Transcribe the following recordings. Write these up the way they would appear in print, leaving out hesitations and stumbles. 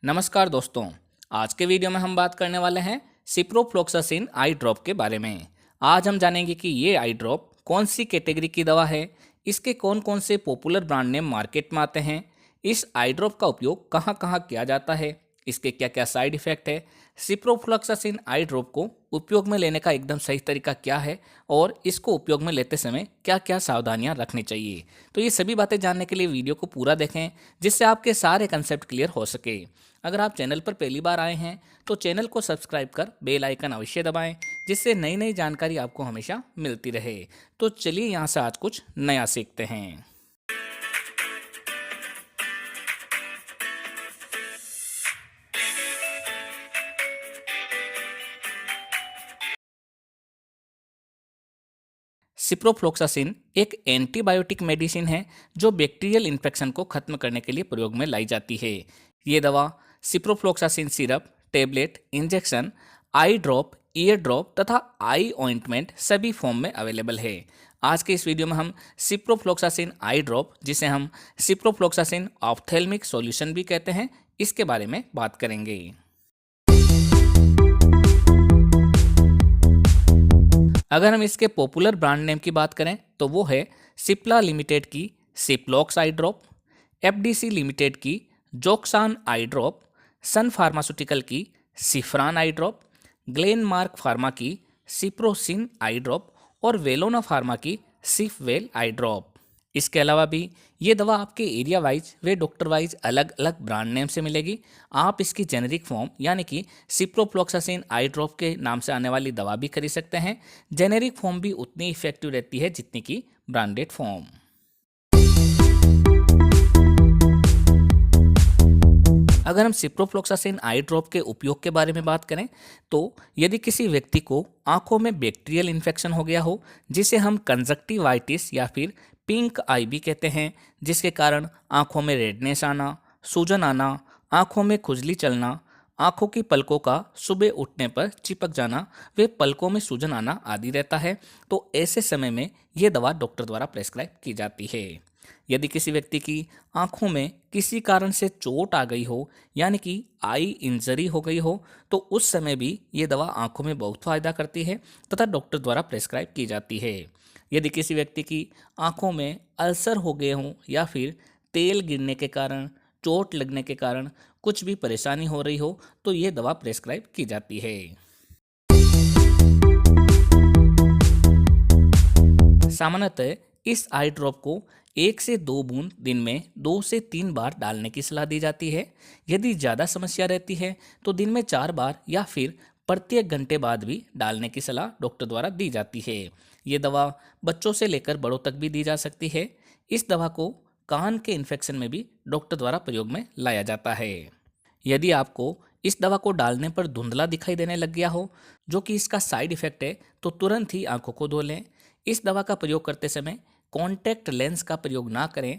नमस्कार दोस्तों, आज के वीडियो में हम बात करने वाले हैं सिप्रोफ्लोक्सासिन आई ड्रॉप के बारे में। आज हम जानेंगे कि ये आई ड्रॉप कौन सी कैटेगरी की दवा है, इसके कौन कौन से पॉपुलर ब्रांड नेम मार्केट में आते हैं, इस आई ड्रॉप का उपयोग कहाँ कहाँ किया जाता है, इसके क्या क्या साइड इफ़ेक्ट है, सिप्रोफ्लोक्सासिन आई ड्रॉप को उपयोग में लेने का एकदम सही तरीका क्या है और इसको उपयोग में लेते समय क्या क्या सावधानियां रखनी चाहिए। तो ये सभी बातें जानने के लिए वीडियो को पूरा देखें, जिससे आपके सारे कंसेप्ट क्लियर हो सके। अगर आप चैनल पर पहली बार आए हैं तो चैनल को सब्सक्राइब कर बेल आइकन अवश्य दबाएं, जिससे नई नई जानकारी आपको हमेशा मिलती रहे। तो चलिए यहाँ से आज कुछ नया सीखते हैं। सिप्रोफ्लोक्सासिन एक एंटीबायोटिक मेडिसिन है जो बैक्टीरियल इन्फेक्शन को खत्म करने के लिए प्रयोग में लाई जाती है। ये दवा सिप्रोफ्लोक्सासिन सिरप, टेबलेट, इंजेक्शन, आई ड्रॉप, ईयर ड्रॉप तथा आई ऑइंटमेंट सभी फॉर्म में अवेलेबल है। आज के इस वीडियो में हम सिप्रोफ्लोक्सासिन आई ड्रॉप, जिसे हम सिप्रोफ्लोक्सासिन ऑप्थेल्मिक सॉल्यूशन भी कहते हैं, इसके बारे में बात करेंगे। अगर हम इसके पॉपुलर ब्रांड नेम की बात करें तो वो है सिप्ला लिमिटेड की सिप्लॉक्स आई ड्रॉप, एफडीसी लिमिटेड की जोक्सान आई ड्रॉप, सन फार्मास्यूटिकल की सिफ्रान आई ड्रॉप, ग्लेनमार्क फार्मा की सिप्रोसिन आई ड्रॉप और वेलोना फार्मा की सिफवेल आई ड्रॉप। इसके अलावा भी ये दवा आपके एरिया वाइज व डॉक्टर वाइज अलग अलग ब्रांड नेम से मिलेगी। आप इसकी जेनेरिक फॉर्म यानी कि सिप्रोफ्लोक्सासिन आई ड्रॉप के नाम से आने वाली दवा भी खरीद सकते हैं। जेनेरिक फॉर्म भी उतनी इफेक्टिव रहती है जितनी की ब्रांडेड फॉर्म। अगर हम सिप्रोफ्लोक्सासिन आई ड्रॉप के उपयोग के बारे में बात करें तो यदि किसी व्यक्ति को आंखों में बैक्टीरियल इन्फेक्शन हो गया हो, जिसे हम कंजक्टिवाइटिस या फिर पिंक आई भी कहते हैं, जिसके कारण आंखों में रेडनेस आना, सूजन आना, आंखों में खुजली चलना, आंखों की पलकों का सुबह उठने पर चिपक जाना, वे पलकों में सूजन आना आदि रहता है, तो ऐसे समय में ये दवा डॉक्टर द्वारा प्रेस्क्राइब की जाती है। यदि किसी व्यक्ति की आंखों में किसी कारण से चोट आ गई हो यानी कि आई इंजरी हो गई हो, तो उस समय भी ये दवा आंखों में बहुत फायदा करती है तथा डॉक्टर द्वारा प्रेस्क्राइब की जाती है। यदि किसी व्यक्ति की आंखों में अल्सर हो गए हों या फिर तेल गिरने के कारण, चोट लगने के कारण कुछ भी परेशानी हो रही हो, तो ये दवा प्रेस्क्राइब की जाती है। सामान्यतः इस आई ड्रॉप को 1 से 2 बूंद दिन में 2 से 3 बार डालने की सलाह दी जाती है। यदि ज़्यादा समस्या रहती है तो दिन में 4 बार या फिर प्रत्येक घंटे बाद भी डालने की सलाह डॉक्टर द्वारा दी जाती है। ये दवा बच्चों से लेकर बड़ों तक भी दी जा सकती है। इस दवा को कान के इन्फेक्शन में भी डॉक्टर द्वारा प्रयोग में लाया जाता है। यदि आपको इस दवा को डालने पर धुंधला दिखाई देने लग गया हो, जो कि इसका साइड इफेक्ट है, तो तुरंत ही आंखों को धो लें। इस दवा का प्रयोग करते समय कॉन्टैक्ट लेंस का प्रयोग ना करें।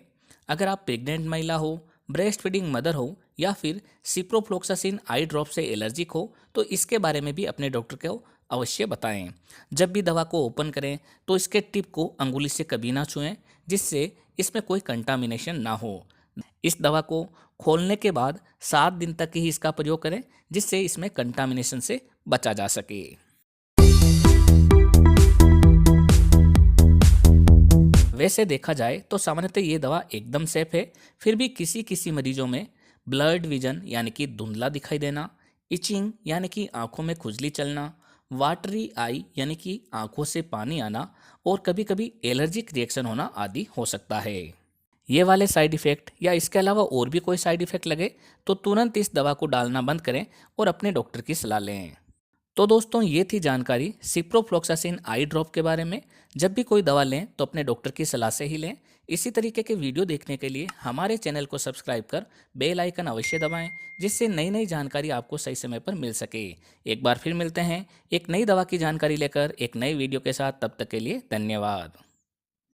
अगर आप प्रेग्नेंट महिला हो, ब्रेस्ट फीडिंग मदर हो या फिर सिप्रोफ्लोक्सासिन आई ड्रॉप से एलर्जिक हो, तो इसके बारे में भी अपने डॉक्टर को अवश्य बताएं। जब भी दवा को ओपन करें तो इसके टिप को अंगुली से कभी ना छुएं, जिससे इसमें कोई कंटामिनेशन ना हो। इस दवा को खोलने के बाद 7 दिन तक ही इसका प्रयोग करें, जिससे इसमें कंटामिनेशन से बचा जा सके। वैसे देखा जाए तो सामान्यतः ये दवा एकदम सेफ है, फिर भी किसी किसी मरीजों में ब्लड विजन यानी कि धुंधला दिखाई देना, इचिंग यानी कि आंखों में खुजली चलना, वाटरी आई यानी कि आंखों से पानी आना और कभी कभी एलर्जिक रिएक्शन होना आदि हो सकता है। ये वाले साइड इफ़ेक्ट या इसके अलावा और भी कोई साइड इफ़ेक्ट लगे तो तुरंत इस दवा को डालना बंद करें और अपने डॉक्टर की सलाह लें। तो दोस्तों, ये थी जानकारी सिप्रोफ्लोक्सासिन आई ड्रॉप के बारे में। जब भी कोई दवा लें तो अपने डॉक्टर की सलाह से ही लें। इसी तरीके के वीडियो देखने के लिए हमारे चैनल को सब्सक्राइब कर बेल आइकन अवश्य दबाएं, जिससे नई नई जानकारी आपको सही समय पर मिल सके। एक बार फिर मिलते हैं एक नई दवा की जानकारी लेकर एक नई वीडियो के साथ। तब तक के लिए धन्यवाद।